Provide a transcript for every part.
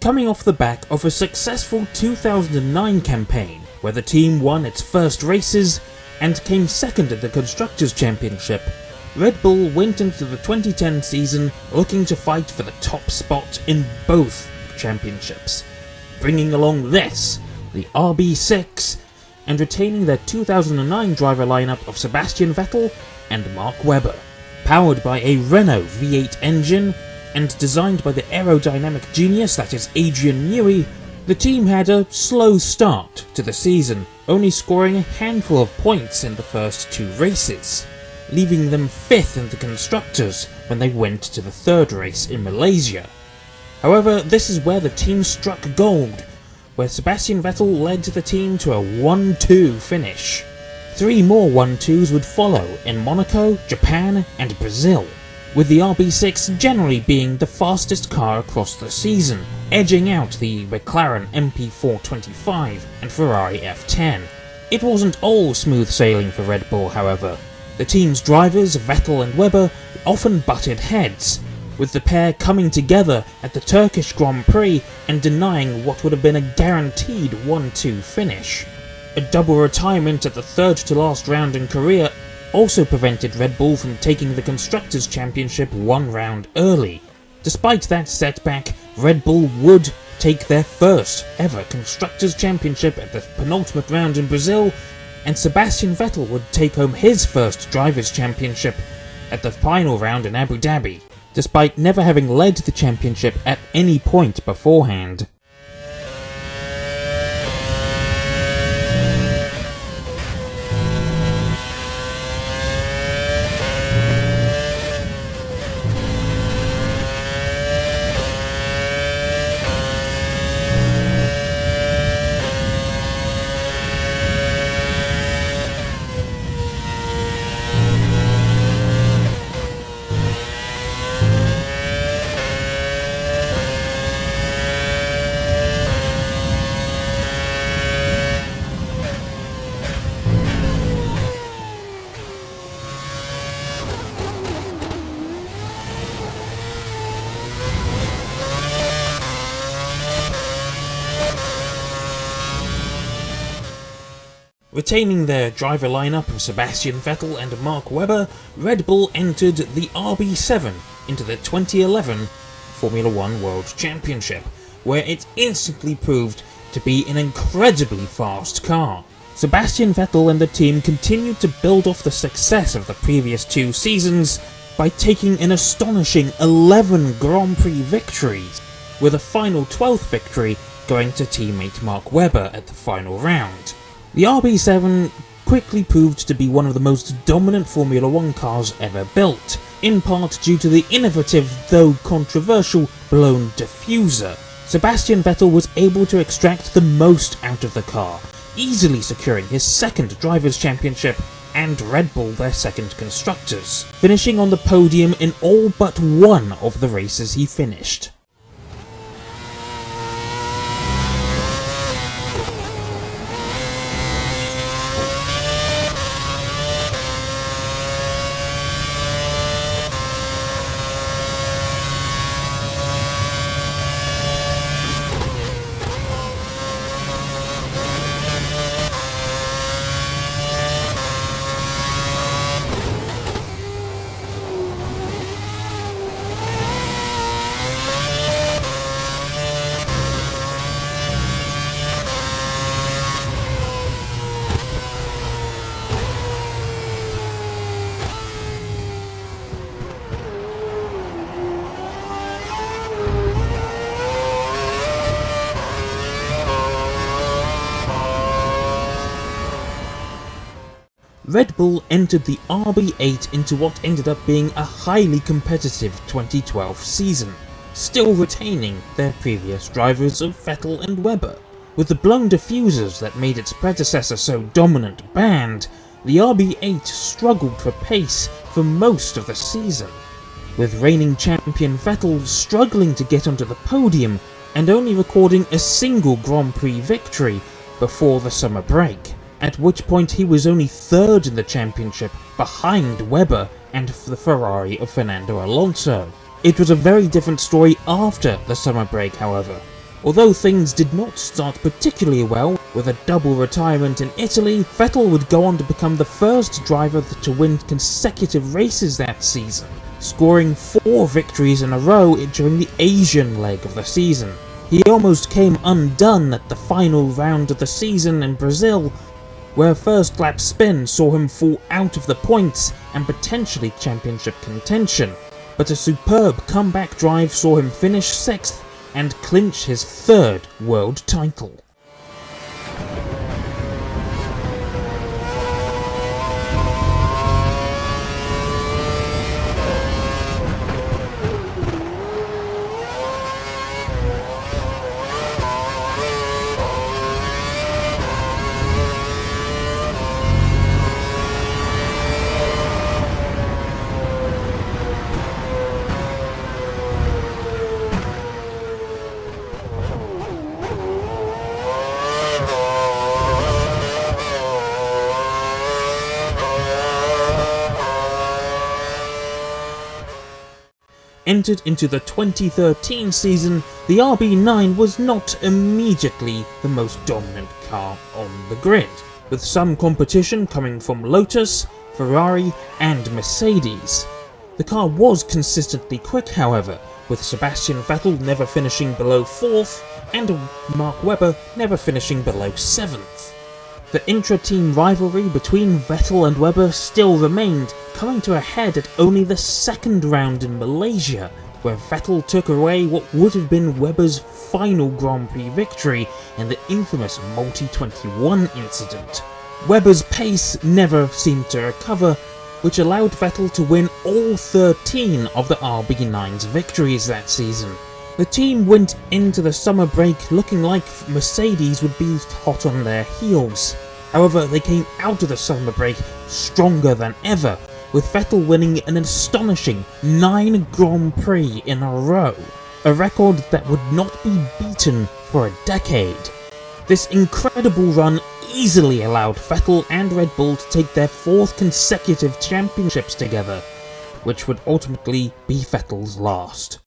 Coming off the back of a successful 2009 campaign, where the team won its first races and came second in the Constructors' Championship, Red Bull went into the 2010 season looking to fight for the top spot in both championships, bringing along this, the RB6, and retaining their 2009 driver lineup of Sebastian Vettel and Mark Webber. Powered by a Renault V8 engine and designed by the aerodynamic genius that is Adrian Newey, the team had a slow start to the season, only scoring a handful of points in the first two races, leaving them 5th in the Constructors when they went to the third race in Malaysia. However, this is where the team struck gold, where Sebastian Vettel led the team to a 1-2 finish. 3 more 1-2s would follow in Monaco, Japan and Brazil, with the RB6 generally being the fastest car across the season, edging out the McLaren MP425 and Ferrari F10. It wasn't all smooth sailing for Red Bull, however. The team's drivers, Vettel and Webber, often butted heads, with the pair coming together at the Turkish Grand Prix and denying what would have been a guaranteed 1-2 finish. A double retirement at the third to last round in Korea also prevented Red Bull from taking the Constructors' Championship 1 round early. Despite that setback, Red Bull would take their first ever Constructors' Championship at the penultimate round in Brazil, and Sebastian Vettel would take home his first Drivers' Championship at the final round in Abu Dhabi, despite never having led the championship at any point beforehand. Retaining their driver lineup of Sebastian Vettel and Mark Webber, Red Bull entered the RB7 into the 2011 Formula 1 World Championship, where it instantly proved to be an incredibly fast car. Sebastian Vettel and the team continued to build off the success of the previous 2 seasons by taking an astonishing 11 Grand Prix victories, with a final 12th victory going to teammate Mark Webber at the final round. The RB7 quickly proved to be one of the most dominant Formula 1 cars ever built, in part due to the innovative, though controversial, blown diffuser. Sebastian Vettel was able to extract the most out of the car, easily securing his second Drivers' Championship and Red Bull their second Constructors, finishing on the podium in all but one of the races he finished. Red Bull entered the RB8 into what ended up being a highly competitive 2012 season, still retaining their previous drivers of Vettel and Webber. With the blown diffusers that made its predecessor so dominant banned, the RB8 struggled for pace for most of the season, with reigning champion Vettel struggling to get onto the podium and only recording a single Grand Prix victory before the summer break, at which point he was only 3rd in the championship behind Webber and the Ferrari of Fernando Alonso. It was a very different story after the summer break, however, Although things did not start particularly well, with a double retirement in Italy, Vettel would go on to become the first driver to win consecutive races that season, scoring 4 victories in a row during the Asian leg of the season. He almost came undone at the final round of the season in Brazil, where a first lap spin saw him fall out of the points and potentially championship contention, but a superb comeback drive saw him finish 6th and clinch his 3rd world title. Entered into the 2013 season, the RB9 was not immediately the most dominant car on the grid, with some competition coming from Lotus, Ferrari and Mercedes. The car was consistently quick, however, with Sebastian Vettel never finishing below 4th and Mark Webber never finishing below 7th. The intra-team rivalry between Vettel and Webber still remained, coming to a head at only the 2nd round in Malaysia, where Vettel took away what would have been Webber's final Grand Prix victory in the infamous Multi-21 incident. Webber's pace never seemed to recover, which allowed Vettel to win all 13 of the RB9's victories that season. The team went into the summer break looking like Mercedes would be hot on their heels. However, they came out of the summer break stronger than ever, with Vettel winning an astonishing 9 Grand Prix in a row, a record that would not be beaten for a decade. This incredible run easily allowed Vettel and Red Bull to take their 4th consecutive championships together, which would ultimately be Vettel's last.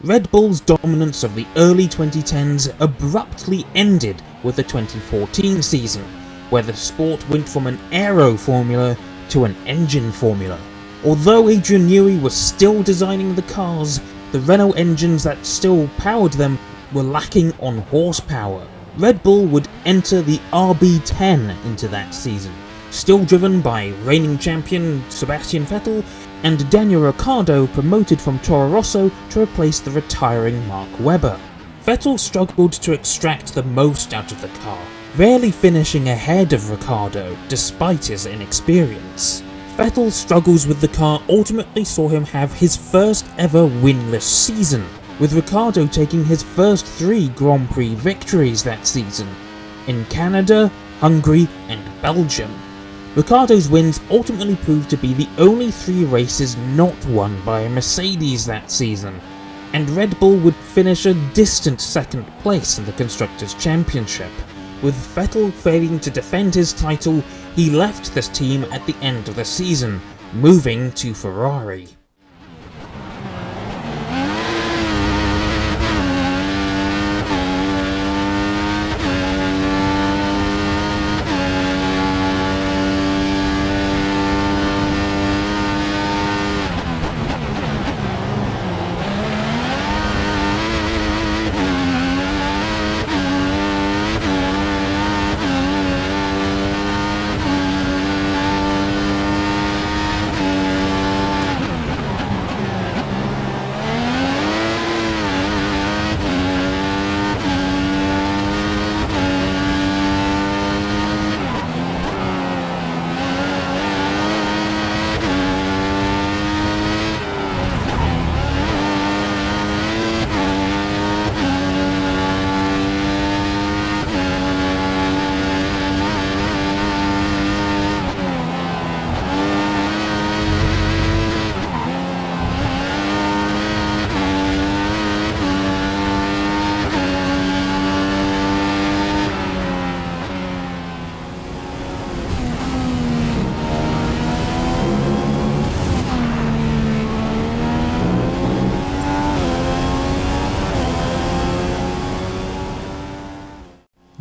Red Bull's dominance of the early 2010s abruptly ended with the 2014 season, where the sport went from an aero formula to an engine formula. Although Adrian Newey was still designing the cars, the Renault engines that still powered them were lacking on horsepower. Red Bull would enter the RB10 into that season, still driven by reigning champion Sebastian Vettel and Daniel Ricciardo, promoted from Toro Rosso to replace the retiring Mark Webber. Vettel struggled to extract the most out of the car, rarely finishing ahead of Ricciardo despite his inexperience. Vettel's struggles with the car ultimately saw him have his first ever winless season, with Ricciardo taking his first 3 Grand Prix victories that season, in Canada, Hungary and Belgium. Ricciardo's wins ultimately proved to be the only 3 races not won by a Mercedes that season, and Red Bull would finish a distant 2nd place in the Constructors' Championship. With Vettel failing to defend his title, he left this team at the end of the season, moving to Ferrari.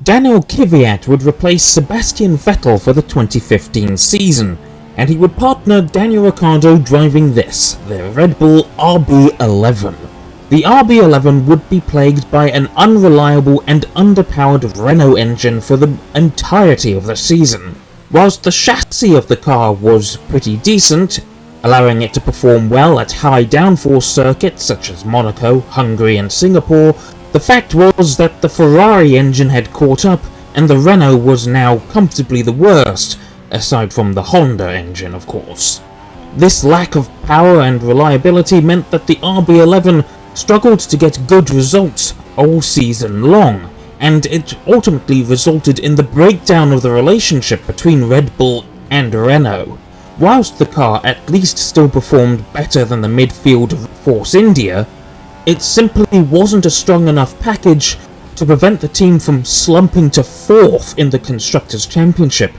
Daniel Kvyat would replace Sebastian Vettel for the 2015 season, and he would partner Daniel Ricciardo driving this, the Red Bull RB11. The RB11 would be plagued by an unreliable and underpowered Renault engine for the entirety of the season. Whilst the chassis of the car was pretty decent, allowing it to perform well at high downforce circuits such as Monaco, Hungary and Singapore, the fact was that the Ferrari engine had caught up and the Renault was now comfortably the worst, aside from the Honda engine of course. This lack of power and reliability meant that the RB11 struggled to get good results all season long, and it ultimately resulted in the breakdown of the relationship between Red Bull and Renault. Whilst the car at least still performed better than the midfield of Force India, it simply wasn't a strong enough package to prevent the team from slumping to 4th in the Constructors' Championship,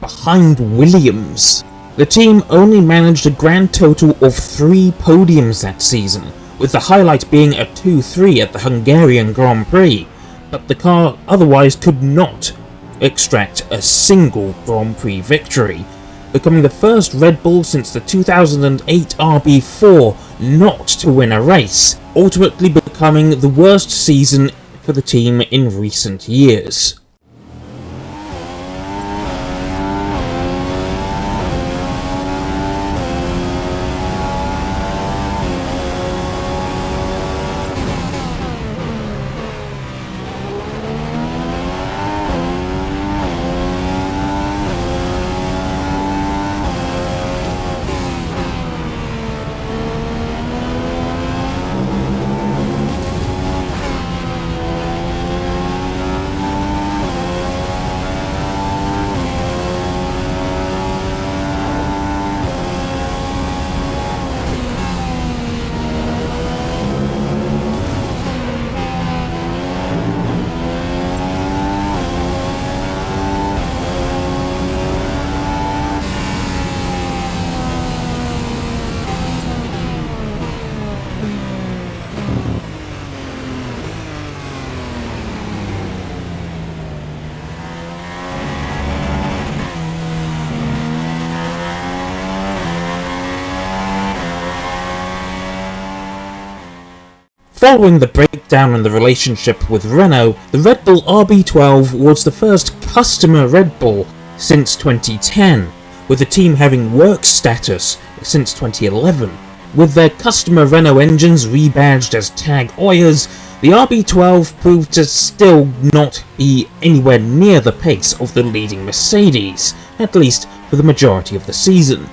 behind Williams. The team only managed a grand total of 3 podiums that season, with the highlight being a 2-3 at the Hungarian Grand Prix, but the car otherwise could not extract a single Grand Prix victory, becoming the first Red Bull since the 2008 RB4 not to win a race, ultimately becoming the worst season for the team in recent years. Following the breakdown in the relationship with Renault, the Red Bull RB12 was the first customer Red Bull since 2010, with the team having works status since 2011. With their customer Renault engines rebadged as Tag Heuers, the RB12 proved to still not be anywhere near the pace of the leading Mercedes, at least for the majority of the season.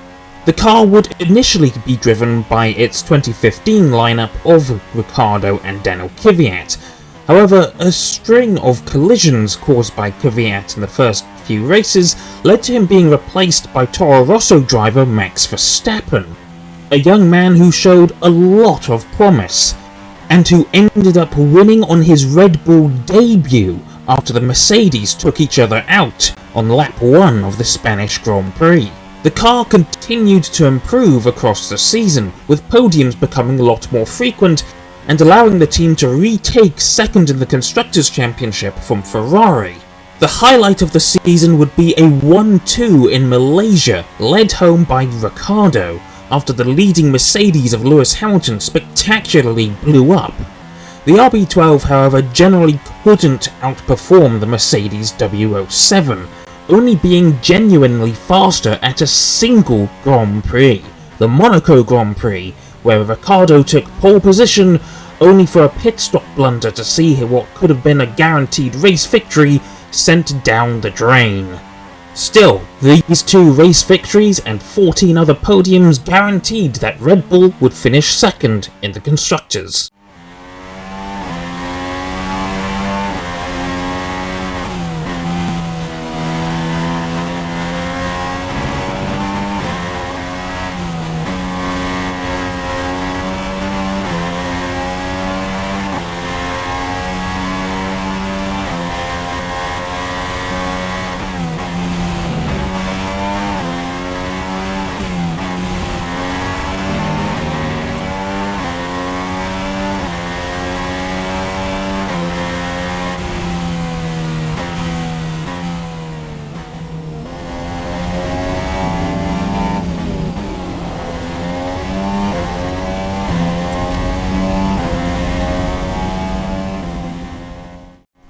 The car would initially be driven by its 2015 lineup of Ricciardo and Daniel Kvyat. However, a string of collisions caused by Kvyat in the first few races led to him being replaced by Toro Rosso driver Max Verstappen, a young man who showed a lot of promise, and who ended up winning on his Red Bull debut after the Mercedes took each other out on lap 1 of the Spanish Grand Prix. The car continued to improve across the season, with podiums becoming a lot more frequent and allowing the team to retake second in the Constructors' Championship from Ferrari. The highlight of the season would be a 1-2 in Malaysia, led home by Ricciardo, after the leading Mercedes of Lewis Hamilton spectacularly blew up. The RB12, however, generally couldn't outperform the Mercedes W07, only being genuinely faster at a single Grand Prix, the Monaco Grand Prix, where Ricciardo took pole position only for a pit stop blunder to see what could have been a guaranteed race victory sent down the drain. Still, these 2 race victories and 14 other podiums guaranteed that Red Bull would finish second in the Constructors.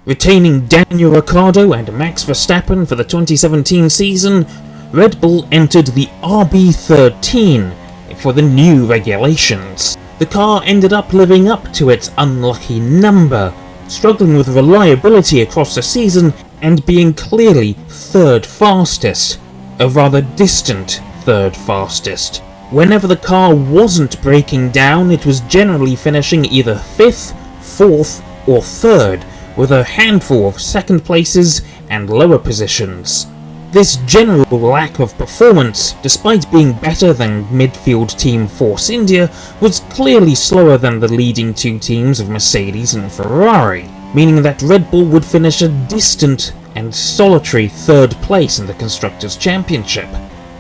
Retaining Daniel Ricciardo and Max Verstappen for the 2017 season, Red Bull entered the RB13 for the new regulations. The car ended up living up to its unlucky number, struggling with reliability across the season and being clearly third fastest, a rather distant third fastest. Whenever the car wasn't breaking down, it was generally finishing either 5th, 4th or 3rd, with a handful of second places and lower positions. This general lack of performance, despite being better than midfield team Force India, was clearly slower than the leading two teams of Mercedes and Ferrari, meaning that Red Bull would finish a distant and solitary 3rd place in the Constructors' Championship.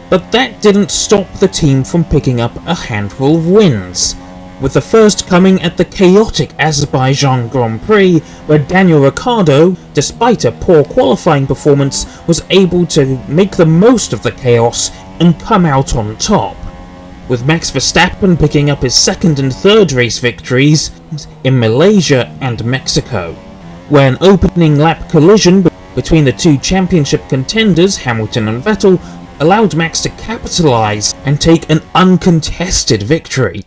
But that didn't stop the team from picking up a handful of wins, with the first coming at the chaotic Azerbaijan Grand Prix, where Daniel Ricciardo, despite a poor qualifying performance, was able to make the most of the chaos and come out on top, with Max Verstappen picking up his 2nd and 3rd race victories in Malaysia and Mexico, where an opening lap collision between the two championship contenders, Hamilton and Vettel, allowed Max to capitalise and take an uncontested victory.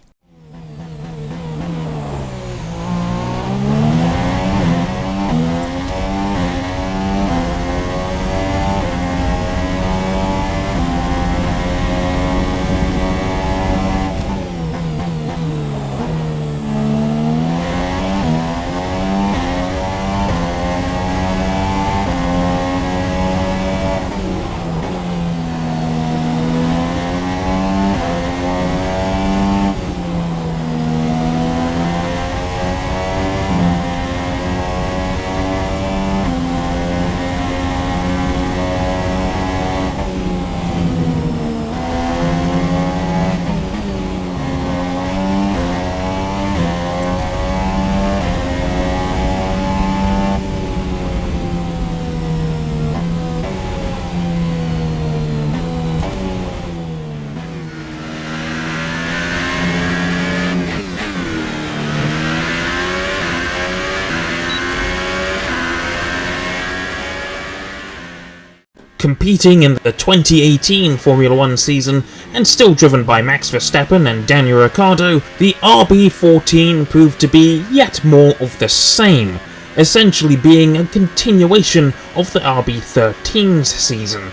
Competing in the 2018 Formula 1 season, and still driven by Max Verstappen and Daniel Ricciardo, the RB14 proved to be yet more of the same, essentially being a continuation of the RB13's season.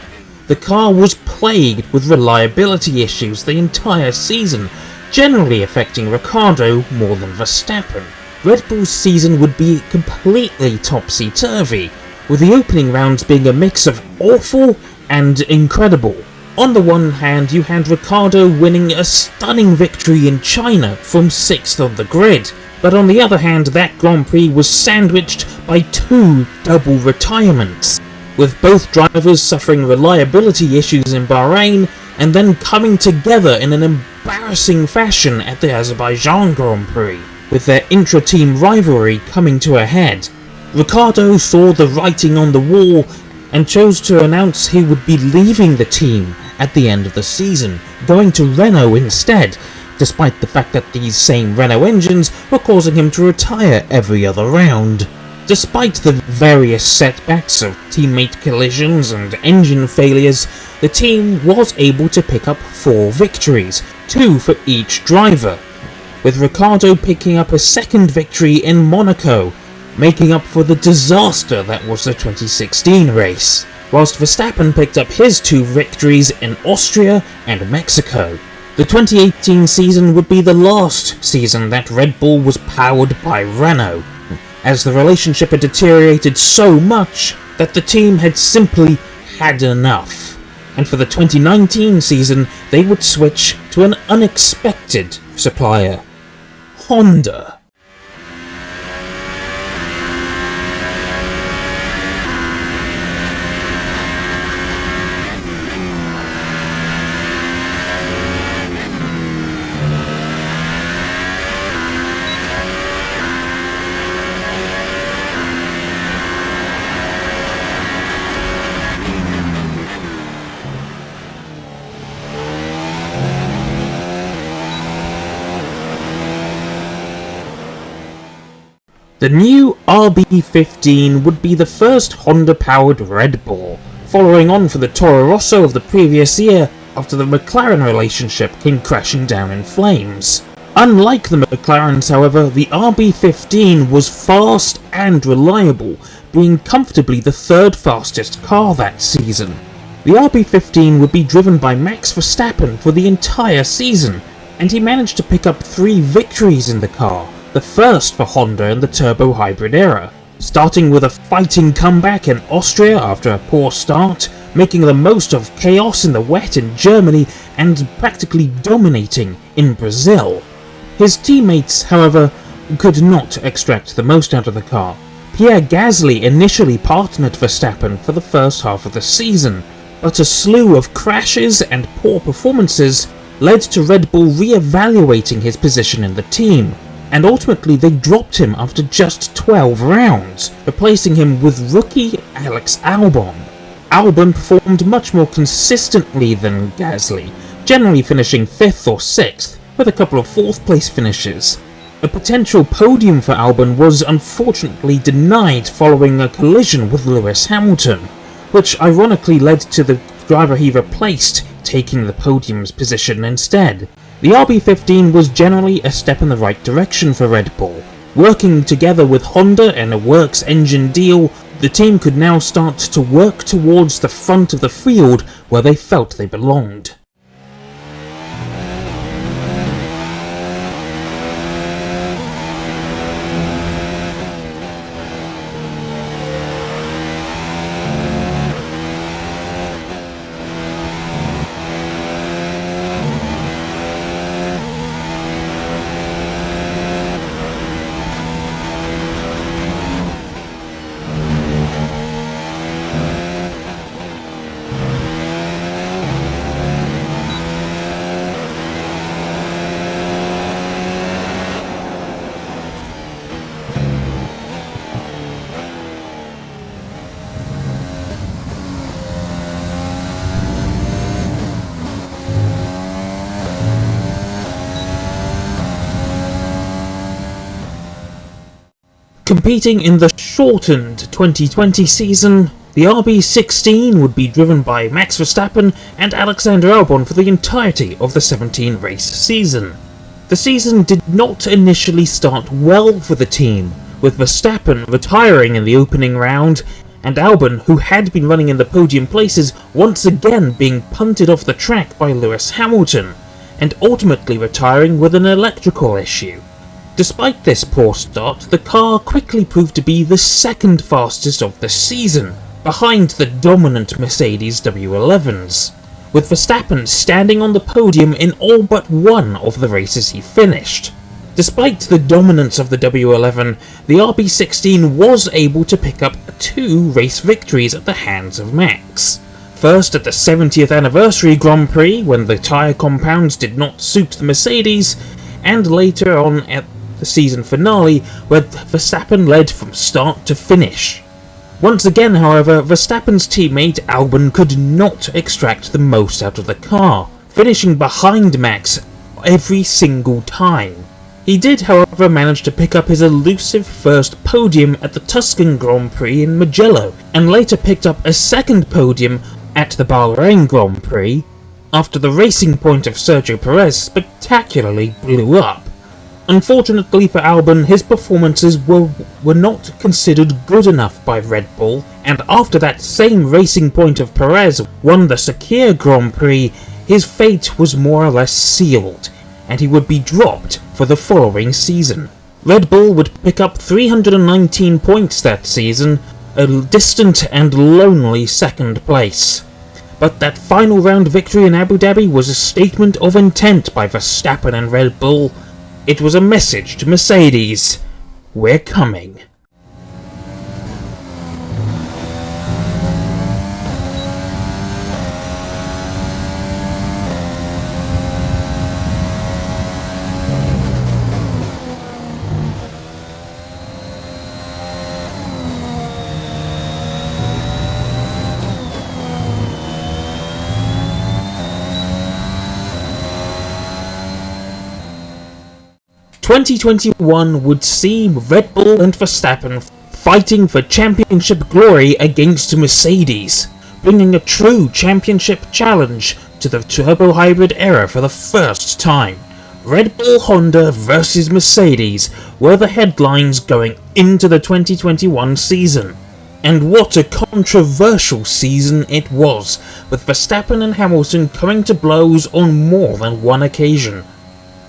The car was plagued with reliability issues the entire season, generally affecting Ricciardo more than Verstappen. Red Bull's season would be completely topsy-turvy, with the opening rounds being a mix of awful and incredible. On the one hand, you had Ricciardo winning a stunning victory in China from 6th on the grid, but on the other hand, that Grand Prix was sandwiched by 2 double retirements, with both drivers suffering reliability issues in Bahrain and then coming together in an embarrassing fashion at the Azerbaijan Grand Prix, with their intra-team rivalry coming to a head. Ricciardo saw the writing on the wall and chose to announce he would be leaving the team at the end of the season, going to Renault instead, despite the fact that these same Renault engines were causing him to retire every other round. Despite the various setbacks of teammate collisions and engine failures, the team was able to pick up 4 victories, 2 for each driver, with Ricciardo picking up a 2nd victory in Monaco, making up for the disaster that was the 2016 race, whilst Verstappen picked up his 2 victories in Austria and Mexico. The 2018 season would be the last season that Red Bull was powered by Renault, as the relationship had deteriorated so much that the team had simply had enough, and for the 2019 season they would switch to an unexpected supplier, Honda. The new RB15 would be the first Honda-powered Red Bull, following on from the Toro Rosso of the previous year after the McLaren relationship came crashing down in flames. Unlike the McLarens, however, the RB15 was fast and reliable, being comfortably the third fastest car that season. The RB15 would be driven by Max Verstappen for the entire season, and he managed to pick up 3 victories in the car, the first for Honda in the turbo hybrid era, starting with a fighting comeback in Austria after a poor start, making the most of chaos in the wet in Germany, and practically dominating in Brazil. His teammates, however, could not extract the most out of the car. Pierre Gasly initially partnered Verstappen for the first half of the season, but a slew of crashes and poor performances led to Red Bull re-evaluating his position in the team, and ultimately they dropped him after just 12 rounds, replacing him with rookie Alex Albon. Albon performed much more consistently than Gasly, generally finishing 5th or 6th, with a couple of 4th place finishes. A potential podium for Albon was unfortunately denied following a collision with Lewis Hamilton, which ironically led to the driver he replaced taking the podium's position instead. The RB15 was generally a step in the right direction for Red Bull. Working together with Honda and a works engine deal, the team could now start to work towards the front of the field where they felt they belonged. Competing in the shortened 2020 season, the RB16 would be driven by Max Verstappen and Alexander Albon for the entirety of the 17-race season. The season did not initially start well for the team, with Verstappen retiring in the opening round, and Albon, who had been running in the podium places, once again being punted off the track by Lewis Hamilton, and ultimately retiring with an electrical issue. Despite this poor start, the car quickly proved to be the second fastest of the season, behind the dominant Mercedes W11s, with Verstappen standing on the podium in all but one of the races he finished. Despite the dominance of the W11, the RB16 was able to pick up 2 race victories at the hands of Max. First at the 70th anniversary Grand Prix, when the tyre compounds did not suit the Mercedes, and later on at the season finale, where Verstappen led from start to finish. Once again, however, Verstappen's teammate Albon could not extract the most out of the car, finishing behind Max every single time. He did, however, manage to pick up his elusive first podium at the Tuscan Grand Prix in Mugello, and later picked up a second podium at the Bahrain Grand Prix, after the racing point of Sergio Perez spectacularly blew up. Unfortunately for Albon, his performances were not considered good enough by Red Bull, and after that same racing point of Perez won the Sakir Grand Prix, his fate was more or less sealed, and he would be dropped for the following season. Red Bull would pick up 319 points that season, a distant and lonely second place. But that final round victory in Abu Dhabi was a statement of intent by Verstappen and Red Bull. It was a message to Mercedes: we're coming. 2021 would see Red Bull and Verstappen fighting for championship glory against Mercedes, bringing a true championship challenge to the turbo hybrid era for the first time. Red Bull Honda versus Mercedes were the headlines going into the 2021 season. And what a controversial season it was, with Verstappen and Hamilton coming to blows on more than one occasion.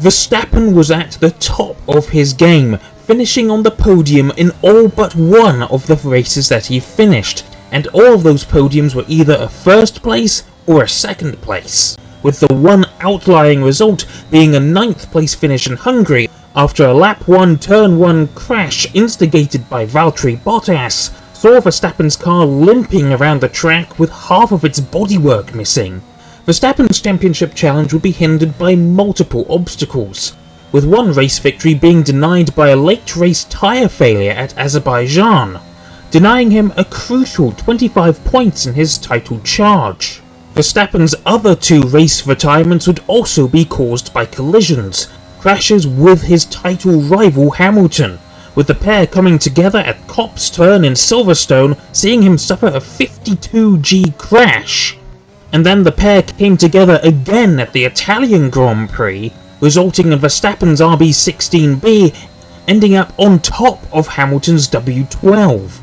Verstappen was at the top of his game, finishing on the podium in all but one of the races that he finished, and all of those podiums were either a first place or a second place, with the one outlying result being a 9th place finish in Hungary after a lap 1 turn 1 crash instigated by Valtteri Bottas saw Verstappen's car limping around the track with half of its bodywork missing. Verstappen's championship challenge would be hindered by multiple obstacles, with one race victory being denied by a late race tyre failure at Azerbaijan, denying him a crucial 25 points in his title charge. Verstappen's other 2 race retirements would also be caused by collisions, crashes with his title rival Hamilton, with the pair coming together at Kopp's turn in Silverstone, seeing him suffer a 52G crash. And then the pair came together again at the Italian Grand Prix, resulting in Verstappen's RB16B ending up on top of Hamilton's W12.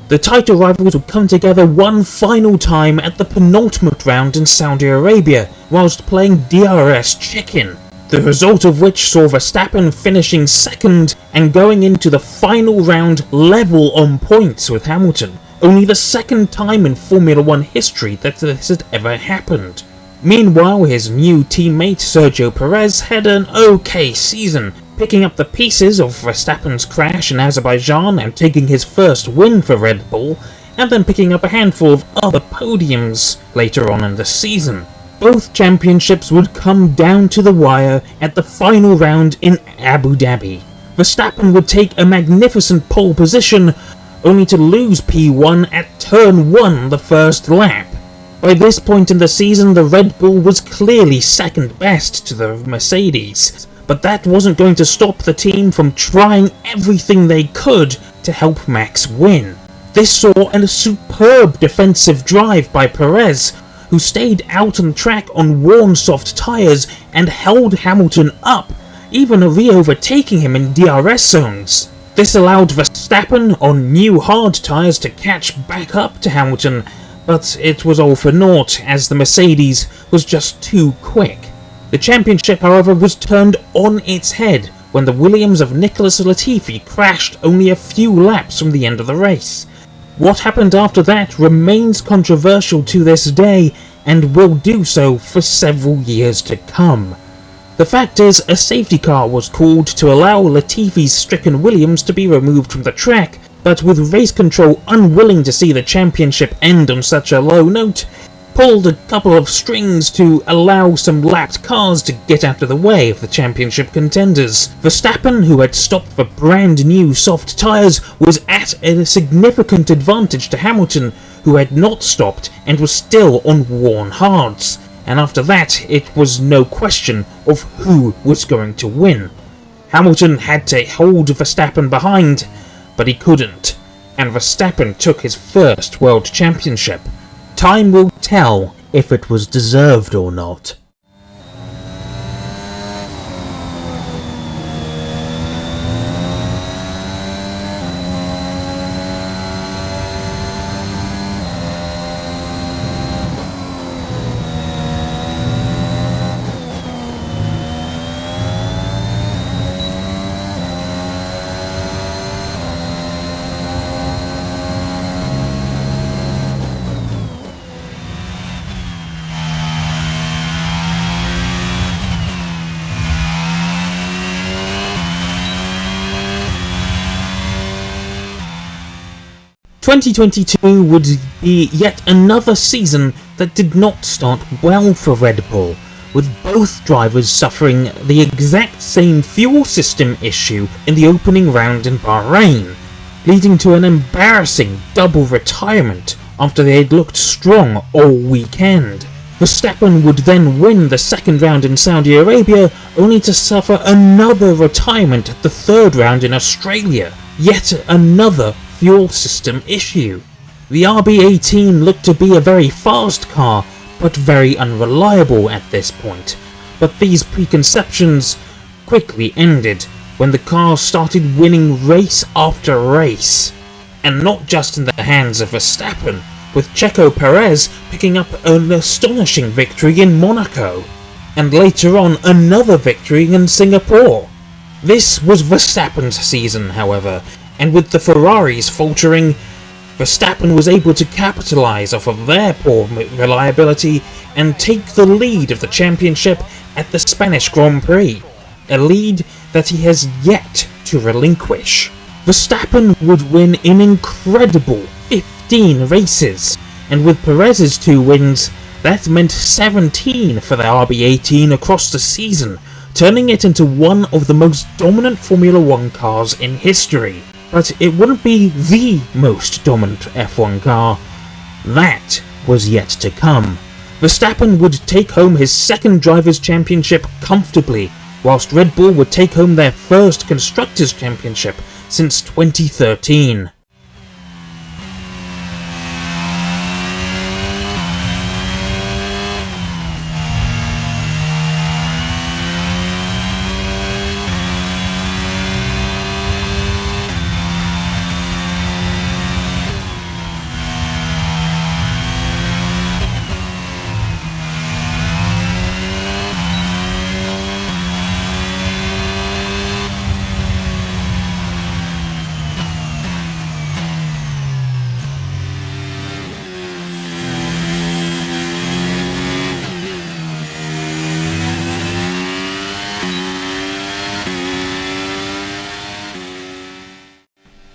The title rivals would come together one final time at the penultimate round in Saudi Arabia, whilst playing DRS chicken, the result of which saw Verstappen finishing second and going into the final round level on points with Hamilton, only the second time in Formula 1 history that this had ever happened. Meanwhile, his new teammate Sergio Perez had an okay season, picking up the pieces of Verstappen's crash in Azerbaijan and taking his first win for Red Bull, and then picking up a handful of other podiums later on in the season. Both championships would come down to the wire at the final round in Abu Dhabi. Verstappen would take a magnificent pole position, only to lose P1 at turn 1 the first lap. By this point in the season, the Red Bull was clearly second best to the Mercedes, but that wasn't going to stop the team from trying everything they could to help Max win. This saw a superb defensive drive by Perez, who stayed out on track on worn soft tyres and held Hamilton up, even re-overtaking him in DRS zones. This allowed Verstappen on new hard tyres to catch back up to Hamilton, but it was all for naught as the Mercedes was just too quick. The championship, however, was turned on its head when the Williams of Nicholas Latifi crashed only a few laps from the end of the race. What happened after that remains controversial to this day, and will do so for several years to come. The fact is, a safety car was called to allow Latifi's stricken Williams to be removed from the track, but with race control unwilling to see the championship end on such a low note, pulled a couple of strings to allow some lapped cars to get out of the way of the championship contenders. Verstappen, who had stopped for brand new soft tyres, was at a significant advantage to Hamilton, who had not stopped and was still on worn hards, and after that it was no question of who was going to win. Hamilton had to hold Verstappen behind, but he couldn't, and Verstappen took his first World Championship. Time will tell if it was deserved or not. ...2022 would be yet another season that did not start well for Red Bull, with both drivers suffering the exact same fuel system issue in the opening round in Bahrain, leading to an embarrassing double retirement after they had looked strong all weekend. Verstappen would then win the second round in Saudi Arabia, only to suffer another retirement at the third round in Australia, yet another fuel system issue. The RB18 looked to be a very fast car, but very unreliable at this point, but these preconceptions quickly ended when the car started winning race after race, and not just in the hands of Verstappen, with Checo Perez picking up an astonishing victory in Monaco, and later on another victory in Singapore. This was Verstappen's season, however, and with the Ferraris faltering, Verstappen was able to capitalise off of their poor reliability and take the lead of the championship at the Spanish Grand Prix, a lead that he has yet to relinquish. Verstappen would win an incredible 15 races, and with Perez's 2 wins, that meant 17 for the RB18 across the season, turning it into one of the most dominant Formula 1 cars in history. But it wouldn't be the most dominant F1 car. That was yet to come. Verstappen would take home his second Drivers' Championship comfortably, whilst Red Bull would take home their first Constructors' Championship since 2013.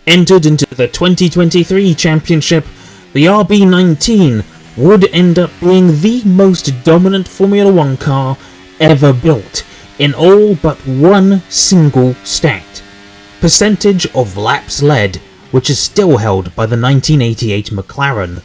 Entered into the 2023 championship, the RB19 would end up being the most dominant Formula 1 car ever built, in all but one single stat: percentage of laps led, which is still held by the 1988 McLaren.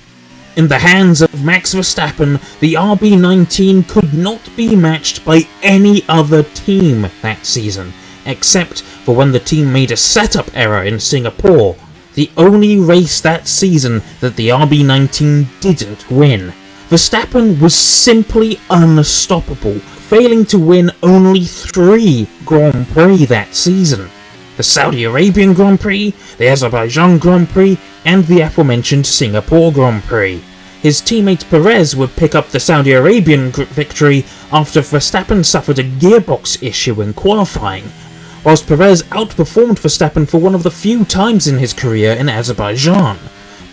In the hands of Max Verstappen, the RB19 could not be matched by any other team that season, except for when the team made a setup error in Singapore, the only race that season that the RB19 didn't win. Verstappen was simply unstoppable, failing to win only 3 Grand Prix that season: the Saudi Arabian Grand Prix, the Azerbaijan Grand Prix, and the aforementioned Singapore Grand Prix. His teammate Perez would pick up the Saudi Arabian victory after Verstappen suffered a gearbox issue in qualifying, whilst Perez outperformed Verstappen for one of the few times in his career in Azerbaijan.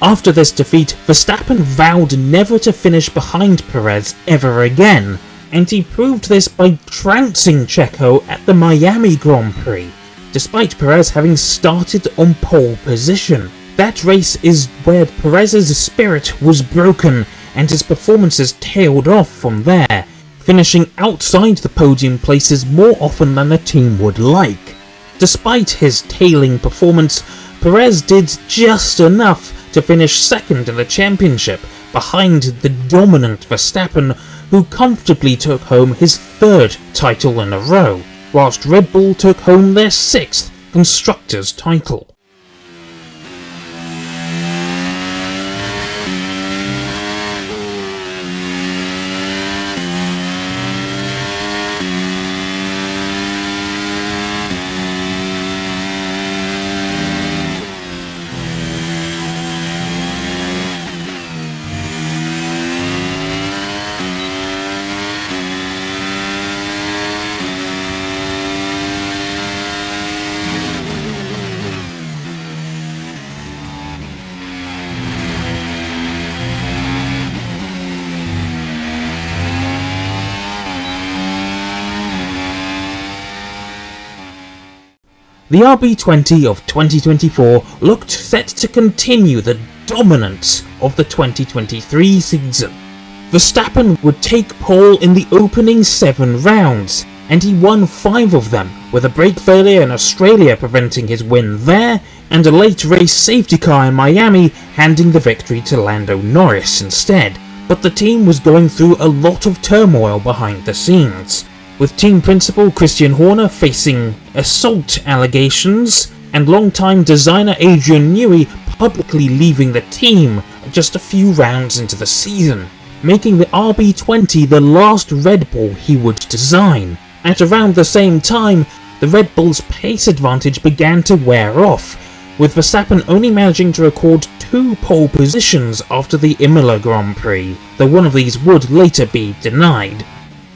After this defeat, Verstappen vowed never to finish behind Perez ever again, and he proved this by trouncing Checo at the Miami Grand Prix, despite Perez having started on pole position. That race is where Perez's spirit was broken and his performances tailed off from there, finishing outside the podium places more often than the team would like. Despite his tailing performance, Perez did just enough to finish second in the championship, behind the dominant Verstappen, who comfortably took home his 3rd title in a row, whilst Red Bull took home their 6th Constructors' title. The RB20 of 2024 looked set to continue the dominance of the 2023 season. Verstappen would take pole in the opening 7 rounds, and he won 5 of them, with a brake failure in Australia preventing his win there, and a late race safety car in Miami handing the victory to Lando Norris instead, but the team was going through a lot of turmoil behind the scenes, with team principal Christian Horner facing assault allegations, and longtime designer Adrian Newey publicly leaving the team just a few rounds into the season, making the RB20 the last Red Bull he would design. At around the same time, the Red Bull's pace advantage began to wear off, with Verstappen only managing to record 2 pole positions after the Imola Grand Prix, though one of these would later be denied.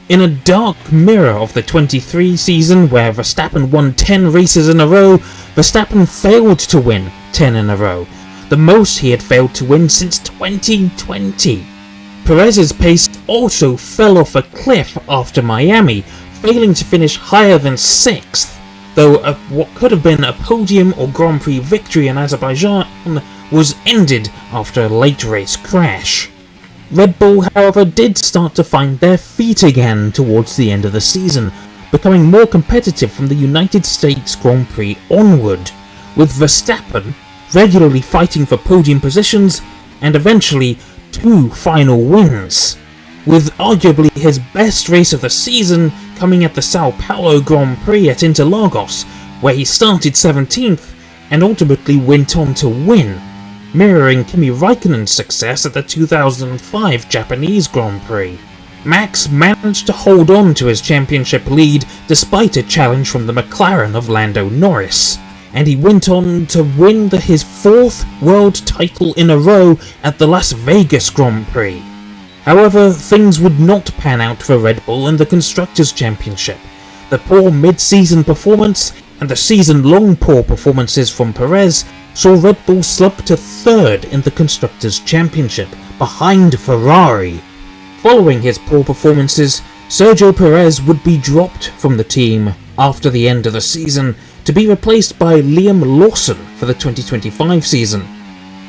In a dark mirror of the 23 season where Verstappen won 10 races in a row, Verstappen failed to win 10 in a row, the most he had failed to win since 2020. Perez's pace also fell off a cliff after Miami, failing to finish higher than 6th, though what could have been a podium or Grand Prix victory in Azerbaijan was ended after a late race crash. Red Bull, however, did start to find their feet again towards the end of the season, becoming more competitive from the United States Grand Prix onward, with Verstappen regularly fighting for podium positions and eventually 2 final wins, with arguably his best race of the season coming at the Sao Paulo Grand Prix at Interlagos, where he started 17th and ultimately went on to win, mirroring Kimi Raikkonen's success at the 2005 Japanese Grand Prix. Max managed to hold on to his championship lead despite a challenge from the McLaren of Lando Norris, and he went on to win his 4th world title in a row at the Las Vegas Grand Prix. However, things would not pan out for Red Bull in the Constructors' Championship. The poor mid-season performance and the season-long poor performances from Perez saw Red Bull slump to 3rd in the Constructors' Championship, behind Ferrari. Following his poor performances, Sergio Perez would be dropped from the team after the end of the season to be replaced by Liam Lawson for the 2025 season.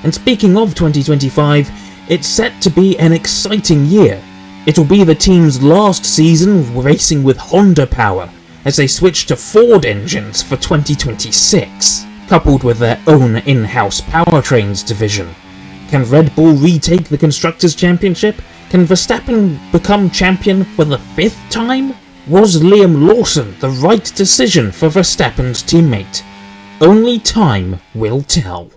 And speaking of 2025, it's set to be an exciting year. It'll be the team's last season racing with Honda power, as they switch to Ford engines for 2026, coupled with their own in-house powertrains division. Can Red Bull retake the Constructors' Championship? Can Verstappen become champion for the 5th time? Was Liam Lawson the right decision for Verstappen's teammate? Only time will tell.